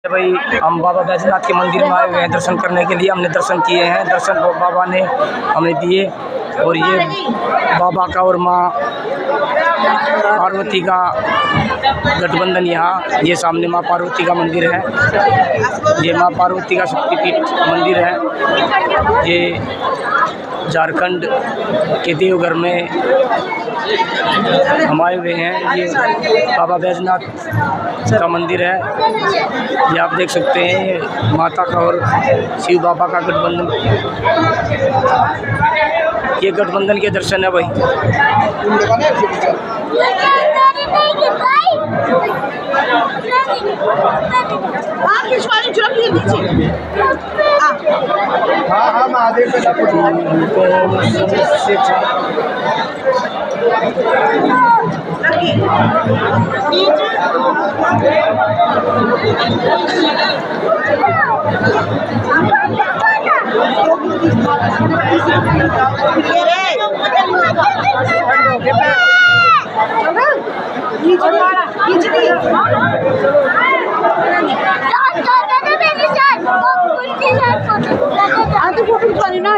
भाई हम बाबा बैजनाथ के मंदिर में आए हुए हैं दर्शन करने के लिए। हमने दर्शन किए हैं, दर्शन बाबा ने हमें दिए। और ये बाबा का और माँ पार्वती का गठबंधन, यहाँ ये सामने माँ पार्वती का मंदिर है। ये माँ पार्वती का शक्तिपीठ मंदिर है। ये झारखंड के देवघर में हम आए हुए हैं। ये बाबा बैजनाथ का मंदिर है। ये आप देख सकते हैं माता का और शिव बाबा का गठबंधन। ये गठबंधन के दर्शन है भाई। हाँ महादेव ना